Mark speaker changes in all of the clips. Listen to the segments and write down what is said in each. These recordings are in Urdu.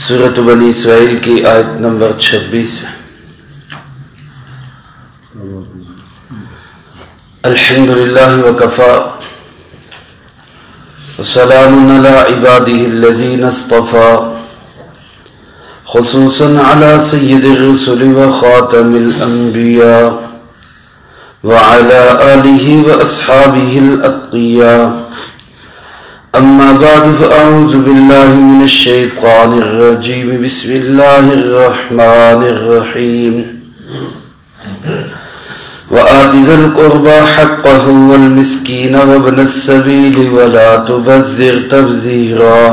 Speaker 1: سورۃ بنی اسرائیل کی آیت نمبر 26۔ الحمدللہ وکفا وسلام علی عبادہ الذین اصطفى خصوصا علی سید الرسل وخاتم الانبیاء وعلى آلہ واصحابہ الاتقیاء اما بعد فاعوذ باللہ من الشیطان الرجیم بسم اللہ الرحمن الرحیم وآت ذا القربى حقه والمسكين وابن السبيل ولا تبذر تبذيرا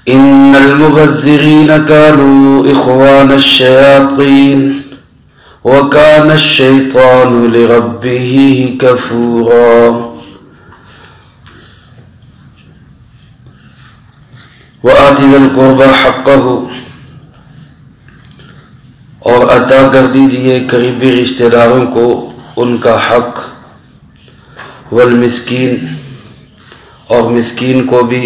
Speaker 1: إن المبذرين كانوا إخوان الشياطين وكان الشيطان لربه كفورا وآت ذا القربى حقه اور عطا کر دیجئے قریبی رشتہ داروں کو ان کا حق، والمسکین اور مسکین کو بھی،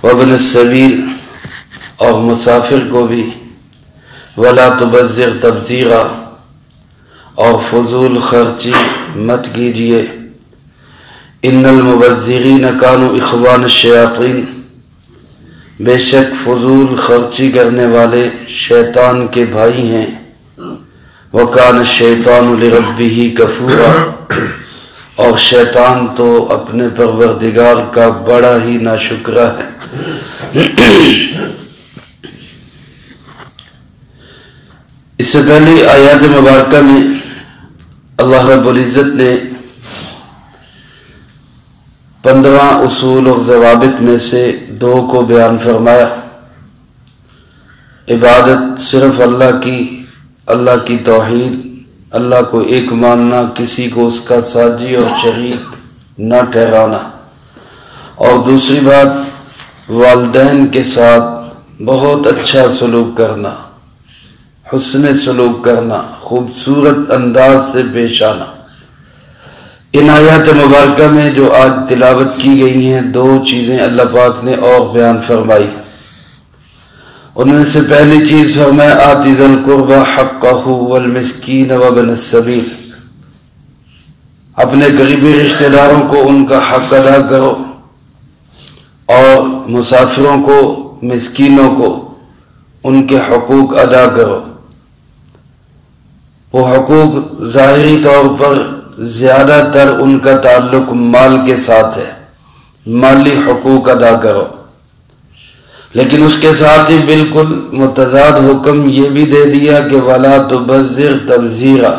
Speaker 1: وابن السبیل اور مسافر کو بھی، ولا تبذر تبذیرا اور فضول خرچی مت کیجئے، ان المبذرین کانوا اخوان الشیاطین، بے شک فضول خرچی کرنے والے شیطان کے بھائی ہیں، وَكَانَ الشَّيْطَانُ لِرَبِّهِ كَفُورًا اور شیطان تو اپنے پروردگار کا بڑا ہی ناشکرا ہے۔ اس سے پہلے آیات مبارکہ میں اللہ رب العزت نے 15 اصول اور ضوابط میں سے 2 کو بیان فرمایا۔ عبادت صرف اللہ کی توحید، اللہ کو ایک ماننا، کسی کو اس کا ساجی اور شریک نہ ٹھہرانا، اور دوسری بات والدین کے ساتھ بہت اچھا سلوک کرنا، حسن سلوک کرنا، خوبصورت انداز سے پیش آنا۔ ان آیات مبارکہ میں جو آج تلاوت کی گئی ہیں 2 چیزیں اللہ پاک نے اور بیان فرمائی۔ ان میں سے پہلی چیز فرمایا آت ذا القربى حقہ والمسکین وابن السبیل، اپنے قریبی رشتہ داروں کو ان کا حق ادا کرو اور مسافروں کو، مسکینوں کو ان کے حقوق ادا کرو۔ وہ حقوق ظاہری طور پر زیادہ تر ان کا تعلق مال کے ساتھ ہے، مالی حقوق ادا کرو، لیکن اس کے ساتھ ہی بالکل متضاد حکم یہ بھی دے دیا کہ وَلَا تُبَذِّرْ تَبْذِيرًا،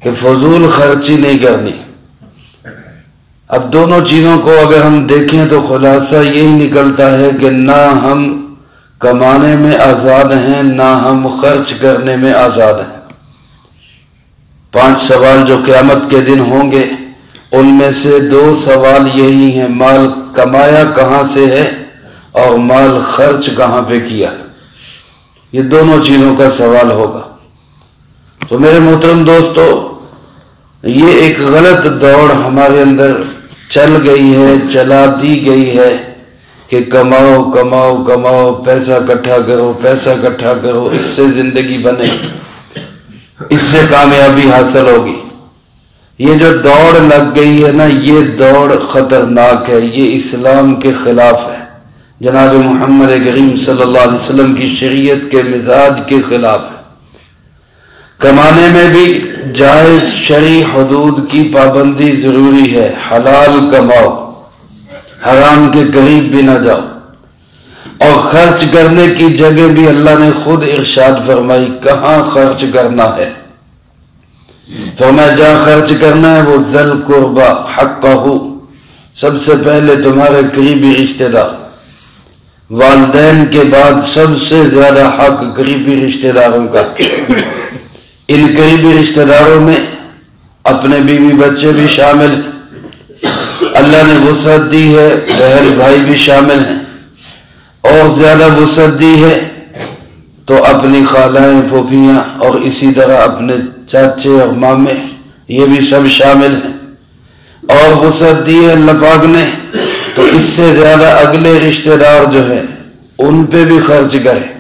Speaker 1: کہ فضول خرچی نہیں کرنی۔ اب دونوں چیزوں کو اگر ہم دیکھیں تو خلاصہ یہی نکلتا ہے کہ نہ ہم کمانے میں آزاد ہیں، نہ ہم خرچ کرنے میں آزاد ہیں۔ 5 سوال جو قیامت کے دن ہوں گے ان میں سے 2 سوال یہی ہیں، مال کمایا کہاں سے ہے اور مال خرچ کہاں پہ کیا۔ یہ دونوں چیزوں کا سوال ہوگا۔ تو میرے محترم دوستو، یہ ایک غلط دوڑ ہمارے اندر چل گئی ہے، چلا دی گئی ہے کہ کماؤ کماؤ کماؤ، پیسہ اکٹھا کرو، پیسہ اکٹھا کرو، اس سے زندگی بنے، اس سے کامیابی حاصل ہوگی۔ یہ جو دوڑ لگ گئی ہے نا، یہ دوڑ خطرناک ہے، یہ اسلام کے خلاف ہے، جناب محمد کریم صلی اللہ علیہ وسلم کی شریعت کے مزاج کے خلاف ہے۔ کمانے میں بھی جائز شرعی حدود کی پابندی ضروری ہے، حلال کماؤ، حرام کے قریب بھی نہ جاؤ، اور خرچ کرنے کی جگہ بھی اللہ نے خود ارشاد فرمائی کہاں خرچ کرنا ہے۔ فرمایا جہاں خرچ کرنا ہے وہ ذا القربى حقہ، سب سے پہلے تمہارے قریبی رشتہ دار، والدین کے بعد سب سے زیادہ حق قریبی رشتہ داروں کا۔ ان قریبی رشتہ داروں میں اپنے بیوی بچے بھی شامل ہیں، اللہ نے وسعت دی ہے، بہن بھائی بھی شامل ہیں، اور زیادہ وسعت دی ہے تو اپنی خالائیں، پھوپھیاں اور اسی طرح اپنے چاچے اور مامے، یہ بھی سب شامل ہیں۔ اور وسعت دی ہے اللہ پاک نے تو اس سے زیادہ اگلے رشتہ دار جو ہیں ان پہ بھی خرچ کرے۔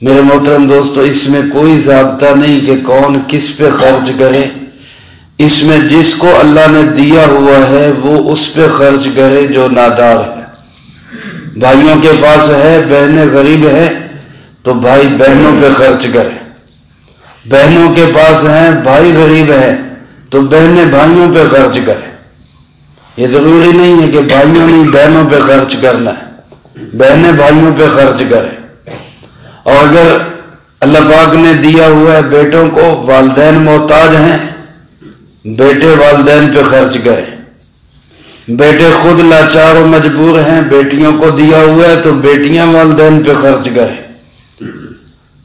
Speaker 1: میرے محترم دوستو، اس میں کوئی ضابطہ نہیں کہ کون کس پہ خرچ کرے، اس میں جس کو اللہ نے دیا ہوا ہے وہ اس پہ خرچ کرے جو نادار ہے۔ بھائیوں کے پاس ہے، بہنیں غریب ہے تو بھائی بہنوں پہ خرچ کرے، بہنوں کے پاس ہیں بھائی غریب ہے تو بہنیں بھائیوں پہ خرچ کرے۔ یہ ضروری نہیں ہے کہ بھائیوں نے بہنوں پہ خرچ کرنا ہے، بہنیں بھائیوں پہ خرچ کریں۔ اور اگر اللہ پاک نے دیا ہوا ہے بیٹوں کو، والدین محتاج ہیں، بیٹے والدین پہ خرچ کریں۔ بیٹے خود لاچار و مجبور ہیں، بیٹیوں کو دیا ہوا ہے تو بیٹیاں والدین پہ خرچ کریں۔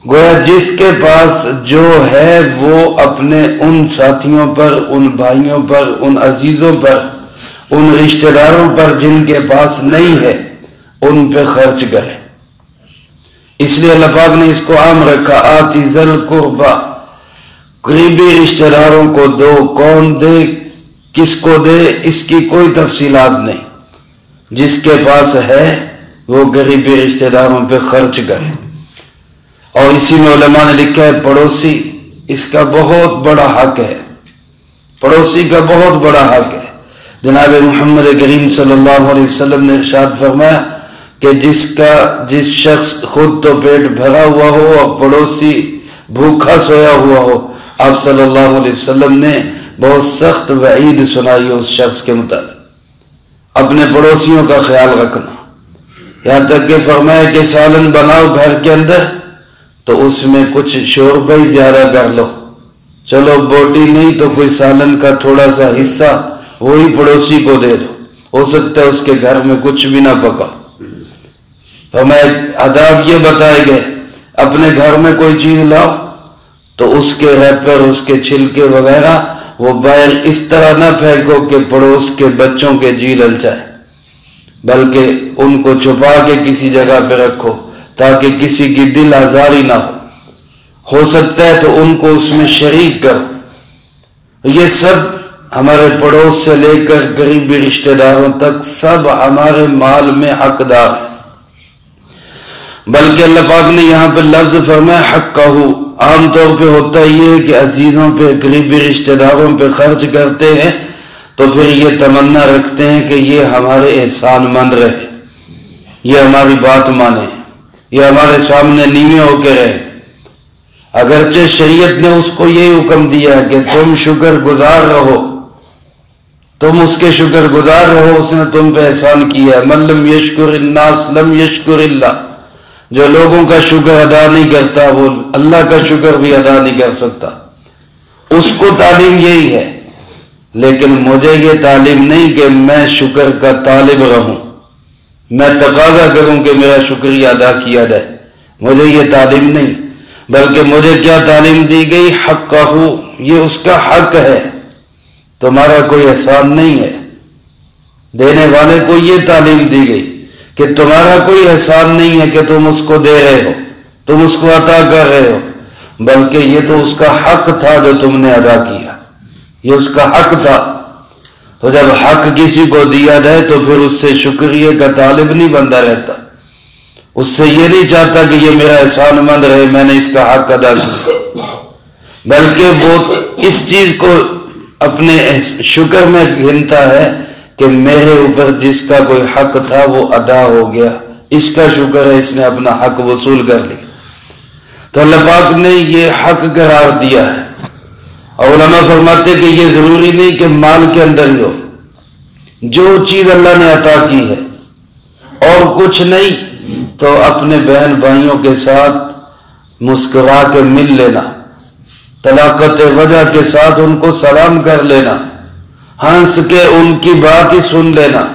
Speaker 1: گویا جس کے پاس جو ہے وہ اپنے ان ساتھیوں پر، ان بھائیوں پر، ان عزیزوں پر، ان رشتہ داروں پر جن کے پاس نہیں ہے ان پہ خرچ کرے۔ اس لیے اللہ پاک نے اس کو عام رکھا، آتی ذل قربا، قریبی رشتہ داروں کو دو۔ کون دے، کس کو دے، اس کی کوئی تفصیلات نہیں، جس کے پاس ہے وہ قریبی رشتہ داروں پہ خرچ کرے۔ اور اسی میں علماء نے لکھا ہے پڑوسی، اس کا بہت بڑا حق ہے، پڑوسی کا بہت بڑا حق ہے۔ جناب محمد کریم صلی اللہ علیہ وسلم نے ارشاد فرمایا کہ جس شخص خود تو پیٹ بھرا ہوا ہو اور پڑوسی بھوکا سویا ہوا ہو، آپ صلی اللہ علیہ وسلم نے بہت سخت وعید سنائی ہے اس شخص کے متعلق۔ اپنے پڑوسیوں کا خیال رکھنا، یہاں تک کہ فرمایا کہ سالن بناؤ گھر کے اندر تو اس میں کچھ شوربہ ہی زیادہ کر لو، چلو بوٹی نہیں تو کوئی سالن کا تھوڑا سا حصہ وہی پڑوسی کو دے دو، ہو سکتا ہے اس کے گھر میں کچھ بھی نہ پکا۔ ہمیں آداب یہ بتائے گئے، اپنے گھر میں کوئی چیز لاؤ تو اس کے ریپر، اس کے چھلکے وغیرہ وہ باہر اس طرح نہ پھینکو کہ پڑوس کے بچوں کے جی للچائے، بلکہ ان کو چھپا کے کسی جگہ پہ رکھو تاکہ کسی کی دل آزاری نہ ہو سکتا ہے تو ان کو اس میں شریک کرو۔ یہ سب ہمارے پڑوس سے لے کر قریبی رشتہ داروں تک سب ہمارے مال میں حقدار ہیں، بلکہ اللہ پاک نے یہاں پہ لفظ فرمایا حقہ۔ عام طور پہ ہوتا یہ ہے کہ عزیزوں پہ، قریبی رشتہ داروں پہ خرچ کرتے ہیں تو پھر یہ تمنا رکھتے ہیں کہ یہ ہمارے احسان مند رہے، یہ ہماری بات مانے، یہ ہمارے سامنے نیوے ہو کے رہے۔ اگرچہ شریعت نے اس کو یہ حکم دیا کہ تم شکر گزار رہو، تم اس کے شکر گزار رہو، اس نے تم پہ احسان کیا۔ من لم یشکر الناس لم یشکر اللہ، جو لوگوں کا شکر ادا نہیں کرتا وہ اللہ کا شکر بھی ادا نہیں کر سکتا۔ اس کو تعلیم یہی ہے، لیکن مجھے یہ تعلیم نہیں کہ میں شکر کا طالب رہوں، میں تقاضا کروں کہ میرا شکریہ ادا کیا جائے، مجھے یہ تعلیم نہیں، بلکہ مجھے کیا تعلیم دی گئی، حقہ، یہ اس کا حق ہے، تمہارا کوئی احسان نہیں ہے۔ دینے والے کو یہ تعلیم دی گئی کہ تمہارا کوئی احسان نہیں ہے کہ تم اس کو دے رہے ہو، تم اس کو عطا کر رہے ہو، بلکہ یہ تو اس کا حق تھا جو تم نے ادا کیا، یہ اس کا حق تھا۔ تو جب حق کسی کو دیا جائے تو پھر اس سے شکریہ کا طالب نہیں بندہ رہتا، اس سے یہ نہیں چاہتا کہ یہ میرا احسان مند رہے، میں نے اس کا حق ادا کیا، بلکہ وہ اس چیز کو اپنے شکر میں گنتا ہے کہ میرے اوپر جس کا کوئی حق تھا وہ ادا ہو گیا، اس کا شکر ہے، اس نے اپنا حق وصول کر لیا۔ تو اللہ پاک نے یہ حق قرار دیا ہے، اور علماء فرماتے کہ یہ ضروری نہیں کہ مال کے اندر ہی ہو، جو چیز اللہ نے عطا کی ہے اور کچھ نہیں تو اپنے بہن بھائیوں کے ساتھ مسکرا کے مل لینا، طلاقت وجہ کے ساتھ ان کو سلام کر لینا، ہنس کے ان کی بات ہی سن لینا،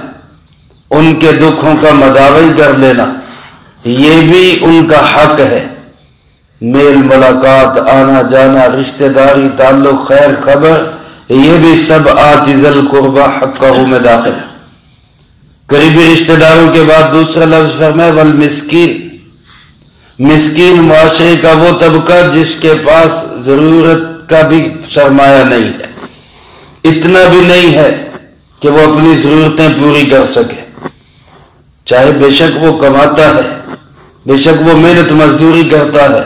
Speaker 1: ان کے دکھوں کا مداوع کر لینا، یہ بھی ان کا حق ہے۔ میل ملاقات، آنا جانا، رشتہ داری، تعلق، خیر خبر، یہ بھی سب آتی ذی القربی حقہ میں داخل ہے۔ قریبی رشتہ داروں کے بعد دوسرا لفظ فرمایا والمسکین، مسکین معاشرے کا وہ طبقہ جس کے پاس ضرورت کا بھی سرمایہ نہیں ہے، اتنا بھی نہیں ہے کہ وہ اپنی ضرورتیں پوری کر سکے، چاہے بے شک وہ کماتا ہے، بے شک وہ محنت مزدوری کرتا ہے،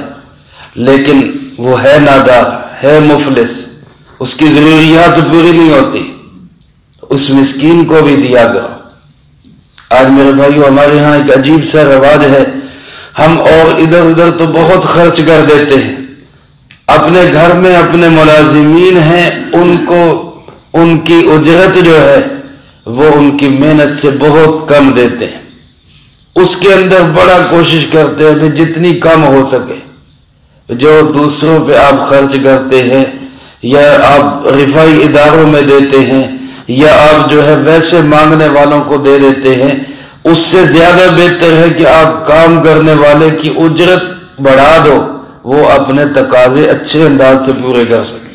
Speaker 1: لیکن وہ ہے نادار، ہے مفلس، اس کی ضروریات پوری نہیں ہوتی، اس مسکین کو بھی دیا کرو۔ آج میرے بھائیو ہمارے ہاں ایک عجیب سا رواج ہے، ہم اور ادھر ادھر تو بہت خرچ کر دیتے ہیں، اپنے گھر میں اپنے ملازمین ہیں، ان کو ان کی اجرت جو ہے وہ ان کی محنت سے بہت کم دیتے ہیں، اس کے اندر بڑا کوشش کرتے ہیں کہ جتنی کم ہو سکے۔ جو دوسروں پہ آپ خرچ کرتے ہیں یا آپ رفائی اداروں میں دیتے ہیں یا آپ جو ہے ویسے مانگنے والوں کو دے دیتے ہیں، اس سے زیادہ بہتر ہے کہ آپ کام کرنے والے کی اجرت بڑھا دو، وہ اپنے تقاضے اچھے انداز سے پورے کر سکے،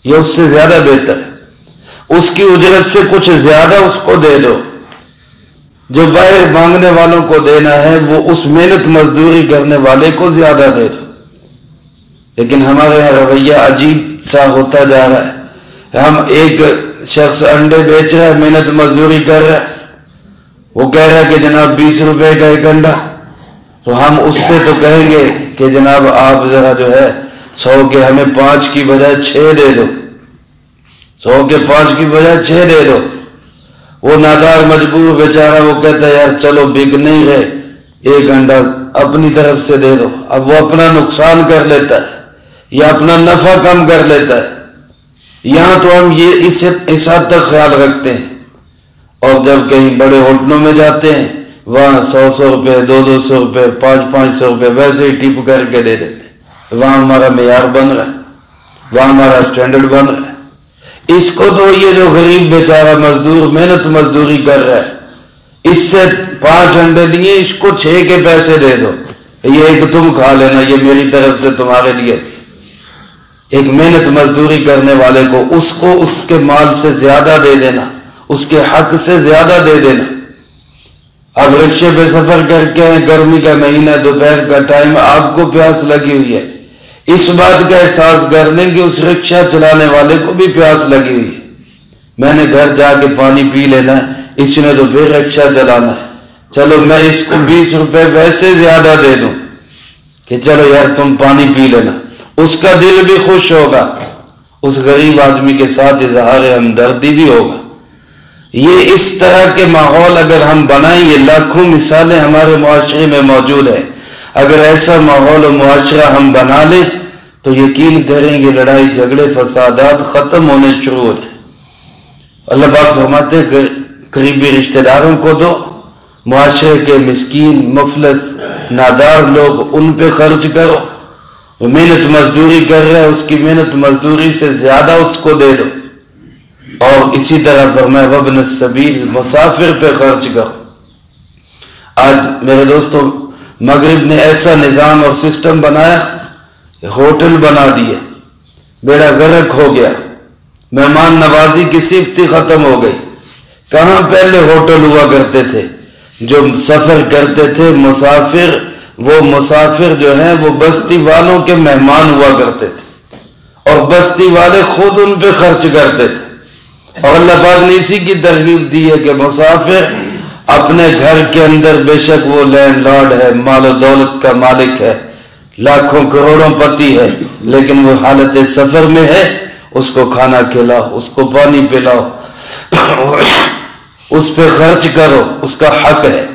Speaker 1: یہ اس سے زیادہ بہتر ہے۔ اس کی اجرت سے کچھ زیادہ اس کو دے دو، جو باہر مانگنے والوں کو دینا ہے وہ اس محنت مزدوری کرنے والے کو زیادہ دے دو۔ لیکن ہمارے یہاں رویہ عجیب سا ہوتا جا رہا ہے، ہم ایک شخص انڈے بیچ رہا ہے، محنت مزدوری کر رہا ہے، وہ کہہ رہا ہے کہ جناب 20 روپے کا ایک انڈا، تو ہم اس سے تو کہیں گے کہ جناب آپ ذرا جو ہے 100 کے ہمیں 5 کی بجائے 6 دے دو، 100 کے 5 کی بجائے 6 دے دو۔ وہ نادار مجبور بیچارہ وہ کہتا ہے یار چلو بک نہیں رہے، ایک انڈا اپنی طرف سے دے دو۔ اب وہ اپنا نقصان کر لیتا ہے یا اپنا نفع کم کر لیتا ہے۔ یہاں تو ہم یہ اس حد تک خیال رکھتے ہیں، اور جب کہیں بڑے ہوٹلوں میں جاتے ہیں وہاں 100 روپے 200 روپے 500 روپے ویسے ہی ٹپ کر کے دے دیتے ہیں، وہاں ہمارا معیار بن رہا ہے، وہاں ہمارا اسٹینڈرڈ بن رہا ہے۔ اس کو تو یہ جو غریب بیچارہ مزدور محنت مزدوری کر رہا ہے، اس سے 5 انڈے لیے اس کو 6 کے پیسے دے دو، یہ ایک تم کھا لینا، یہ میری طرف سے تمہارے لیے۔ ایک محنت مزدوری کرنے والے کو اس کے مال سے زیادہ دے دینا، اس کے حق سے زیادہ دے دینا۔ اب رکشے پہ سفر کر کے گرمی کا مہینہ دوپہر کا ٹائم، آپ کو پیاس لگی ہوئی ہے، اس بات کا احساس کر لیں کہ اس رکشہ چلانے والے کو بھی پیاس لگی ہوئی ہے، میں نے گھر جا کے پانی پی لینا ہے، اس نے تو پھر رکشہ چلانا ہے، چلو میں اس کو 20 روپے ویسے زیادہ دے دوں کہ چلو یار تم پانی پی لینا، اس کا دل بھی خوش ہوگا، اس غریب آدمی کے ساتھ اظہار ہمدردی بھی ہوگا۔ یہ اس طرح کے ماحول اگر ہم بنائیں، یہ لاکھوں مثالیں ہمارے معاشرے میں موجود ہیں، اگر ایسا ماحول و معاشرہ ہم بنا لیں تو یقین کریں گے لڑائی جھگڑے فسادات ختم ہونے شروع ہو جائیں۔ اللہ پاک فرماتے ہیں کہ قریبی رشتہ داروں کو دو، معاشرے کے مسکین مفلس نادار لوگ ان پہ خرچ کرو، وہ محنت مزدوری کر رہا ہے اس کی محنت مزدوری سے زیادہ اس کو دے دو، اور اسی طرح فرمایا وابن السبیل مسافر پہ خرچ کرو۔ آج میرے دوستوں مغرب نے ایسا نظام اور سسٹم بنایا، ہوٹل بنا دیے، بیڑا غرق ہو گیا، مہمان نوازی کی صفت ختم ہو گئی۔ کہاں پہلے ہوٹل ہوا کرتے تھے، جو سفر کرتے تھے مسافر، وہ مسافر جو ہیں وہ بستی والوں کے مہمان ہوا کرتے تھے، اور بستی والے خود ان پہ خرچ کرتے تھے، اور اللہ پاک نے اسی کی ترغیب دی ہے کہ مسافر اپنے گھر کے اندر بے شک وہ لینڈ لارڈ ہے، مال و دولت کا مالک ہے، لاکھوں کروڑوں پتی ہے، لیکن وہ حالت سفر میں ہے، اس کو کھانا کھلاؤ، اس کو پانی پلاؤ، اس پہ خرچ کرو، اس کا حق ہے۔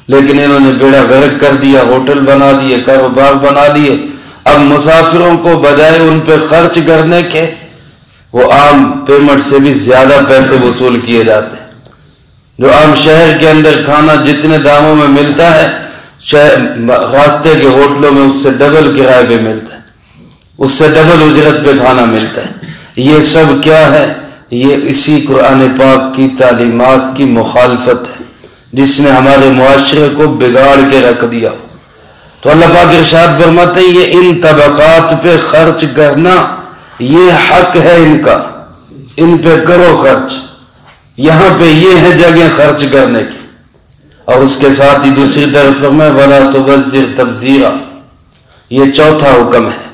Speaker 1: لیکن انہوں نے بیڑا غرق کر دیا، ہوٹل بنا دیے، کاروبار بنا لیے، اب مسافروں کو بجائے ان پہ خرچ کرنے کے وہ عام پیمنٹ سے بھی زیادہ پیسے وصول کیے جاتے ہیں۔ جو عام شہر کے اندر کھانا جتنے داموں میں ملتا ہے، راستے کے ہوٹلوں میں اس سے ڈبل کرائے پہ ملتا ہے، اس سے ڈبل اجرت پہ کھانا ملتا ہے۔ یہ سب کیا ہے؟ یہ اسی قرآن پاک کی تعلیمات کی مخالفت ہے، جس نے ہمارے معاشرے کو بگاڑ کے رکھ دیا۔ تو اللہ پاک ارشاد فرماتے ہیں یہ ان طبقات پہ خرچ کرنا یہ حق ہے ان کا، ان پہ کرو خرچ، یہاں پہ یہ ہے جگہ خرچ کرنے کی۔ اور اس کے ساتھ ہی دوسری طرف فرمایا وَلَا تُبَذِّرْ تَبْذِيرًا، یہ چوتھا حکم ہے،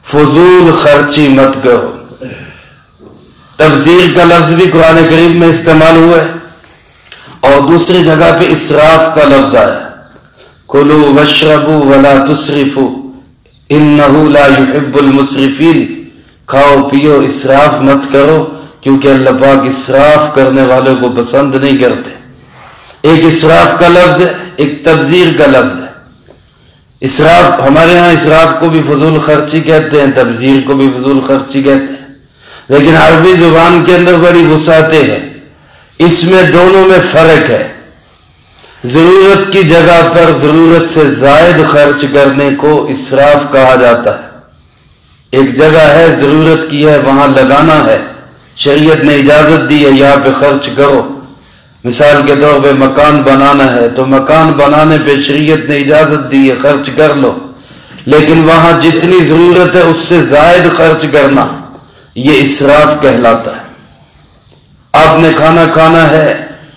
Speaker 1: فضول خرچی مت کرو۔ تبذیر کا لفظ بھی قرآن کریم میں استعمال ہوا ہے، اور دوسری جگہ پہ اسراف کا لفظ آیا، کلوا واشربوا ولا تسرفوا انہ لا يحب المسرفین، کھاؤ پیو اسراف مت کرو کیونکہ اللہ پاک اسراف کرنے والوں کو پسند نہیں کرتے۔ ایک اسراف کا لفظ ہے، ایک تبذیر کا لفظ ہے۔ اسراف ہمارے ہاں اسراف کو بھی فضول خرچی کہتے ہیں، تبذیر کو بھی فضول خرچی کہتے ہیں، لیکن عربی زبان کے اندر بڑی وسعتیں ہیں، اس میں دونوں میں فرق ہے۔ ضرورت کی جگہ پر ضرورت سے زائد خرچ کرنے کو اسراف کہا جاتا ہے۔ ایک جگہ ہے ضرورت کی ہے وہاں لگانا ہے، شریعت نے اجازت دی ہے یہاں پہ خرچ کرو۔ مثال کے طور پہ مکان بنانا ہے تو مکان بنانے پہ شریعت نے اجازت دی ہے خرچ کر لو، لیکن وہاں جتنی ضرورت ہے اس سے زائد خرچ کرنا یہ اسراف کہلاتا ہے۔ آپ نے کھانا کھانا ہے،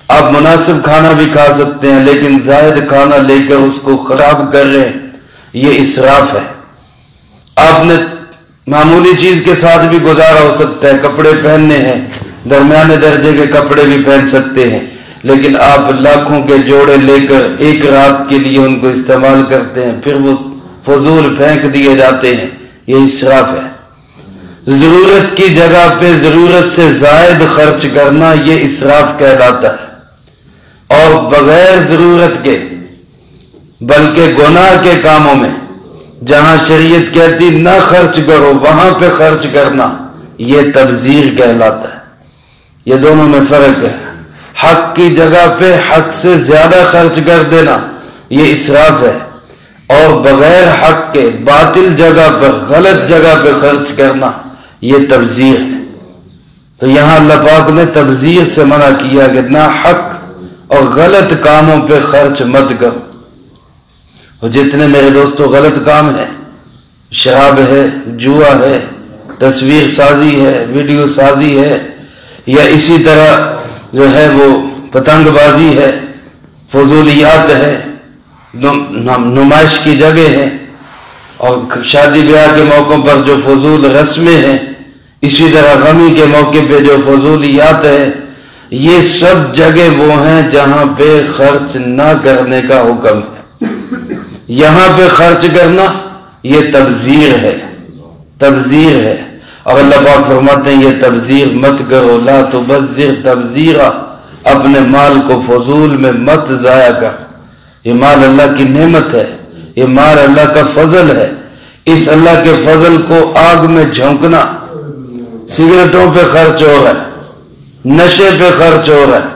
Speaker 1: آپ مناسب کھانا بھی کھا سکتے ہیں، لیکن زائد کھانا لے کر اس کو خراب کر رہے ہیں، یہ اسراف ہے۔ آپ نے معمولی چیز کے ساتھ بھی گزارا ہو سکتا ہے، کپڑے پہننے ہیں، درمیانے درجے کے کپڑے بھی پہن سکتے ہیں، لیکن آپ لاکھوں کے جوڑے لے کر ایک رات کے لیے ان کو استعمال کرتے ہیں، پھر وہ فضول پھینک دیے جاتے ہیں، یہ اسراف ہے۔ ضرورت کی جگہ پہ ضرورت سے زائد خرچ کرنا یہ اسراف کہلاتا ہے، اور بغیر ضرورت کے بلکہ گناہ کے کاموں میں جہاں شریعت کہتی نہ خرچ کرو وہاں پہ خرچ کرنا یہ تبذیر کہلاتا ہے۔ یہ دونوں میں فرق ہے۔ حق کی جگہ پہ حق سے زیادہ خرچ کر دینا یہ اسراف ہے، اور بغیر حق کے باطل جگہ پر غلط جگہ پہ خرچ کرنا یہ تبذیر ہے۔ تو یہاں اللہ پاک نے تبذیر سے منع کیا کہ نہ حق اور غلط کاموں پہ خرچ مت کرو۔ اور جتنے میرے دوستو غلط کام ہے، شراب ہے، جوا ہے، تصویر سازی ہے، ویڈیو سازی ہے، یا اسی طرح جو ہے وہ پتنگ بازی ہے، فضولیات ہے، نمائش کی جگہ ہے، اور شادی بیاہ کے موقع پر جو فضول رسمیں ہیں، اسی طرح غمی کے موقع پہ جو فضولیات ہے، یہ سب جگہ وہ ہیں جہاں پہ خرچ نہ کرنے کا حکم ہے۔ یہاں پہ خرچ کرنا یہ تبذیر ہے، تبذیر ہے، اور اللہ پاک فرماتے ہیں یہ تبذیر مت کرو، لا تبذر تبذیرا، اپنے مال کو فضول میں مت ضائع کر۔ یہ مال اللہ کی نعمت ہے، یہ مال اللہ کا فضل ہے، اس اللہ کے فضل کو آگ میں جھونکنا، سگریٹوں پہ خرچ ہو رہا ہے، نشے پہ خرچ ہو رہا ہے،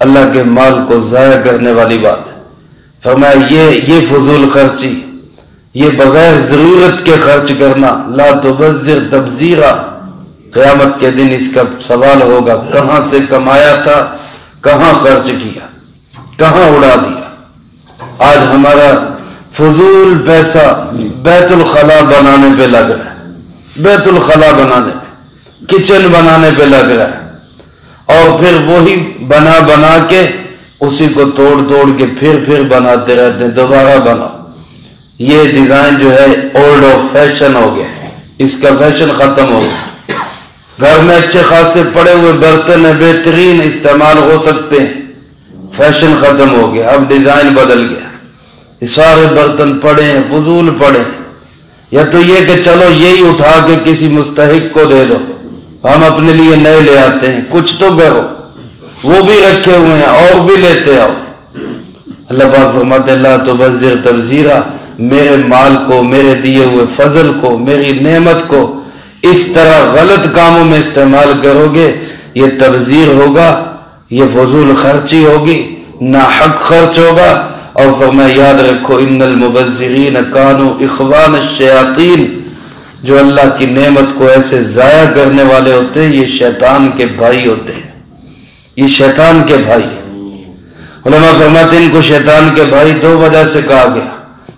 Speaker 1: اللہ کے مال کو ضائع کرنے والی بات ہے۔ فرمایا یہ فضول خرچی، یہ بغیر ضرورت کے خرچ کرنا، لا تبذر تبذیرا، قیامت کے دن اس کا سوال ہوگا کہاں سے کمایا تھا، کہاں خرچ کیا، کہاں اڑا دیا۔ آج ہمارا فضول پیسہ بیت الخلا بنانے پہ لگ رہا ہے، بیت الخلا بنانے پہ، کچن بنانے پہ لگ رہا ہے، اور پھر وہی بنا کے اسی کو توڑ کے پھر بناتے رہتے ہیں، دوبارہ بناؤ۔ یہ ڈیزائن جو ہے اولڈ اور فیشن ہو گیا، اس کا فیشن ختم ہو گیا۔ گھر میں اچھے خاصے پڑے ہوئے برتن ہیں، بہترین استعمال ہو سکتے ہیں، فیشن ختم ہو گیا، اب ڈیزائن بدل گیا، یہ سارے برتن پڑے ہیں، فضول پڑے ہیں۔ یا تو یہ کہ چلو یہی اٹھا کے کسی مستحق کو دے دو، ہم اپنے لیے نئے لے آتے ہیں، کچھ تو کرو، وہ بھی رکھے ہوئے ہیں اور بھی لیتے آؤ۔ اللہ پاک فرماتے ہیں لا تبذر تبذیرا، میرے مال کو، میرے دیے ہوئے فضل کو، میری نعمت کو اس طرح غلط کاموں میں استعمال کرو گے یہ تبذیر ہوگا، یہ فضول خرچی ہوگی، ناحق خرچ ہوگا۔ اور فرمایا یاد رکھو ان المبذرین کانوا اخوان الشیاطین، جو اللہ کی نعمت کو ایسے ضائع کرنے والے ہوتے ہیں یہ شیطان کے بھائی ہوتے ہیں، یہ شیطان کے بھائی ہیں۔ علماء فرماتے ہیں ان کو شیطان کے بھائی دو وجہ سے کہا گیا،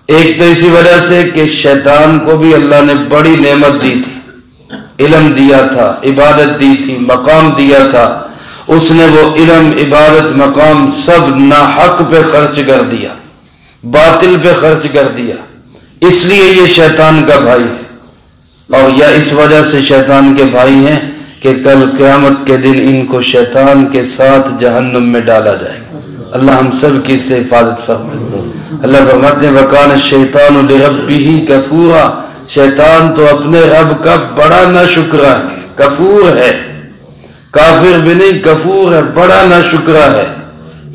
Speaker 1: ایک تو اسی وجہ سے کہ شیطان کو بھی اللہ نے بڑی نعمت دی تھی، علم دیا تھا، عبادت دی تھی، مقام دیا تھا، اس نے وہ علم، عبادت، مقام سب ناحق پہ خرچ کر دیا، باطل پہ خرچ کر دیا، اس لیے یہ شیطان کا بھائی ہے۔ اور یا اس وجہ سے شیطان کے بھائی ہیں کہ کل قیامت کے دن ان کو شیطان کے ساتھ جہنم میں ڈالا جائے گا۔ اللہ ہم سب کی اس سے حفاظت فرمائے۔ اللہ فرماتے ہیں وَقَانَ الشَّيْطَانُ لِرَبِّهِ كَفُورًا، شیطان تو اپنے رب کا بڑا ناشکرا ہے، کفور ہے، کافر بھی نہیں، کفور ہے، بڑا ناشکرا ہے۔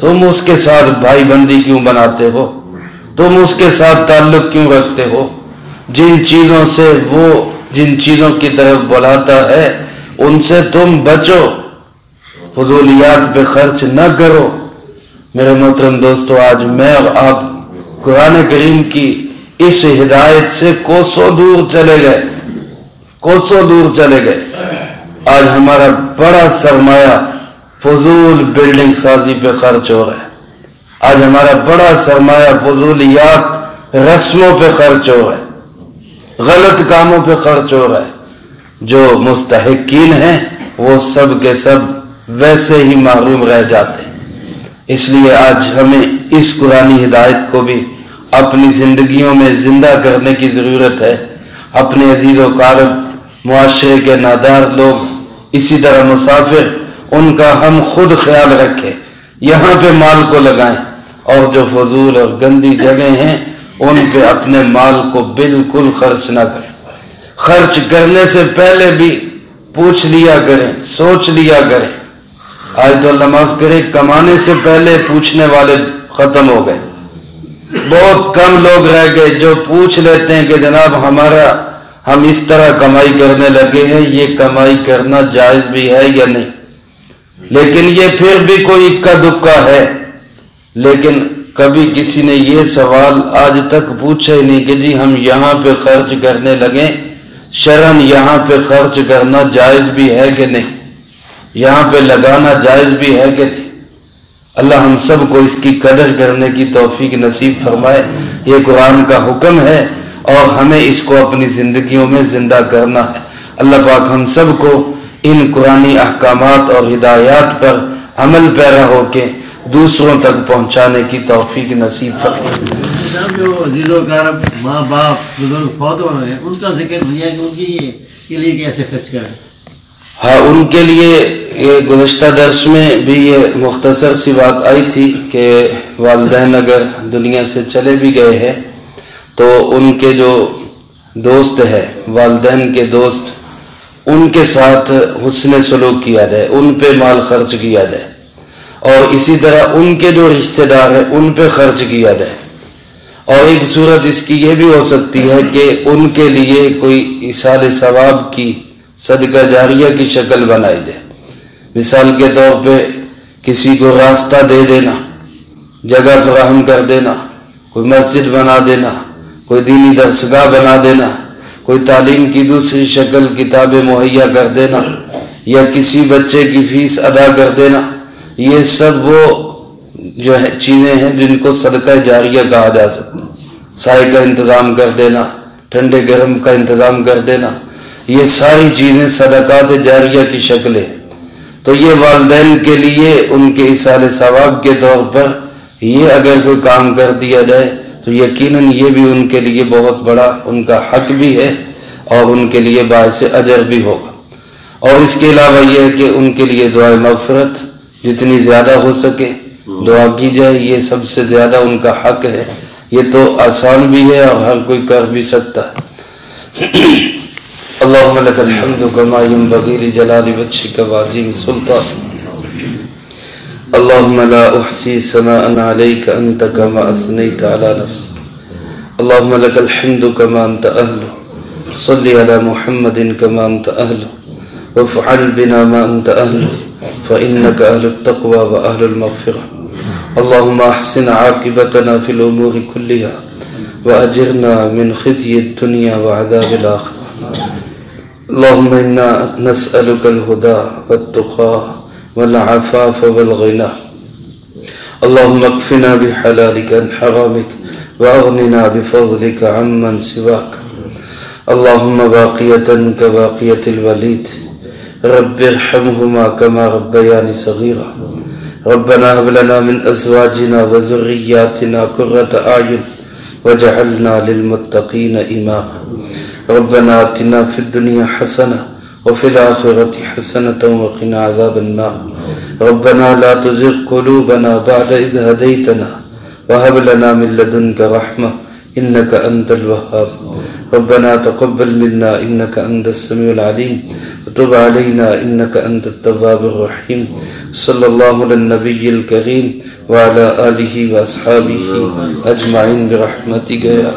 Speaker 1: تم اس کے ساتھ بھائی بندی کیوں بناتے ہو؟ تم اس کے ساتھ تعلق کیوں رکھتے ہو؟ جن چیزوں سے وہ جن چیزوں کی طرف بلاتا ہے ان سے تم بچو، فضولیات پہ خرچ نہ کرو۔ میرے محترم دوستو، آج میں اور آپ قرآن کریم کی اس ہدایت سے کوسوں دور چلے گئے، کوسوں دور چلے گئے۔ آج ہمارا بڑا سرمایہ فضول بلڈنگ سازی پہ خرچ ہو رہا ہے، آج ہمارا بڑا سرمایہ فضولیات رسموں پہ خرچ ہو رہا ہے، غلط کاموں پہ خرچ ہو رہا ہے۔ جو مستحقین ہیں وہ سب کے سب ویسے ہی محروم رہ جاتے ہیں۔ اس لیے آج ہمیں اس قرآنی ہدایت کو بھی اپنی زندگیوں میں زندہ کرنے کی ضرورت ہے۔ اپنے عزیز و اقارب، معاشرے کے نادار لوگ، اسی طرح مسافر، ان کا ہم خود خیال رکھیں، یہاں پہ مال کو لگائیں، اور جو فضول اور گندی جگہیں ہیں ان پہ اپنے مال کو بالکل خرچ نہ کریں۔ خرچ کرنے سے پہلے بھی پوچھ لیا کریں، سوچ لیا کریں۔ آج تو اللہ معاف کرے، کمانے سے پہلے پوچھنے والے ختم ہو گئے، بہت کم لوگ رہ گئے جو پوچھ لیتے ہیں کہ جناب ہم اس طرح کمائی کرنے لگے ہیں، یہ کمائی کرنا جائز بھی ہے یا نہیں؟ لیکن یہ پھر بھی کوئی اکا دکا ہے۔ لیکن کبھی کسی نے یہ سوال آج تک پوچھا ہی نہیں کہ جی ہم یہاں پہ خرچ کرنے لگیں، شرعاً یہاں پہ خرچ کرنا جائز بھی ہے کہ نہیں، یہاں پہ لگانا جائز بھی ہے کہ نہیں۔ اللہ ہم سب کو اس کی قدر کرنے کی توفیق نصیب فرمائے۔ یہ قرآن کا حکم ہے اور ہمیں اس کو اپنی زندگیوں میں زندہ کرنا ہے۔ اللہ پاک ہم سب کو ان قرآنی احکامات اور ہدایات پر عمل پیرا ہو کے دوسروں تک پہنچانے کی توفیق نصیب فرمائے۔
Speaker 2: جو عزیز و اقارب، ماں باپ، بزرگ فوت ہو رہے ہیں، ان کا ذکر دیا کہ ان کے لیے کیسے خرچ کریں؟
Speaker 1: ہاں، ان کے لیے یہ گزشتہ درس میں بھی یہ مختصر سی بات آئی تھی کہ والدین اگر دنیا سے چلے بھی گئے ہیں تو ان کے جو دوست ہے، والدین کے دوست، ان کے ساتھ حسن سلوک کیا جائے، ان پہ مال خرچ کیا جائے، اور اسی طرح ان کے جو رشتہ دار ہیں ان پہ خرچ کیا جائے۔ اور ایک صورت اس کی یہ بھی ہو سکتی ہے کہ ان کے لیے کوئی ایصال ثواب کی صدقہ جاریہ کی شکل بنائی دے۔ مثال کے طور پہ کسی کو راستہ دے دینا، جگہ فراہم کر دینا، کوئی مسجد بنا دینا، کوئی دینی درسگاہ بنا دینا، کوئی تعلیم کی دوسری شکل کتابیں مہیا کر دینا، یا کسی بچے کی فیس ادا کر دینا، یہ سب وہ جو ہے چیزیں ہیں جن کو صدقہ جاریہ کہا جا سکتا۔ سائے کا انتظام کر دینا، ٹھنڈے گرم کا انتظام کر دینا، یہ ساری چیزیں صدقات جاریہ کی شکلیں۔ تو یہ والدین کے لیے ان کے ایصال ثواب کے طور پر یہ اگر کوئی کام کر دیا جائے تو یقیناً یہ بھی ان کے لیے بہت بڑا ان کا حق بھی ہے اور ان کے لیے باعث اجر بھی ہوگا۔ اور اس کے علاوہ یہ ہے کہ ان کے لیے دعائے مغفرت جتنی زیادہ ہو سکے دعا کی جائے، یہ سب سے زیادہ ان کا حق ہے۔ یہ تو آسان بھی ہے اور ہر کوئی کر بھی سکتا ہے۔ اللہم لک الحمد کما ینبغی لجلال وجہک وعظیم سلطانک، اللہم لا احصی ثناء علیک انت کما اثنیت علی نفسک، اللہم لک الحمد کما انت اہل، صلی علی محمد کما انت اہل، وافعل بنا ما انت اہل، فإنک اہل التقوی واہل المغفرہ، اللہم احسن عاقبتنا فی الامور کلہا واجرنا من خزی الدنیا وعذاب الآخرہ، اللہم انا نسألک الہدى والتقى والعفاف والغنى، اللہم اکفنا بحلالک عن حرامک واغننا بفضلک عمن سواک، اللہم باقیتا کباقیت الولید، رب ارحمہما کما ربیانی صغیرا، ربنا هب لنا من ازواجنا وذریاتنا قرۃ اعین وجعلنا للمتقین اماما، ربنا آتنا فی الدنیا حسنہ وفي الآخرة حسنة وقنا عذاب النار. ربنا لا تزغ قلوبنا بعد إذ هديتنا وهب لنا من لدنك رحمة إنك أنت الوهاب. ربنا تقبل منا إنك أنت السميع العليم وتب علينا إنك أنت التواب الرحيم. صلى الله على النبي الكريم وعلى آله وأصحابه أجمعين برحمتك يا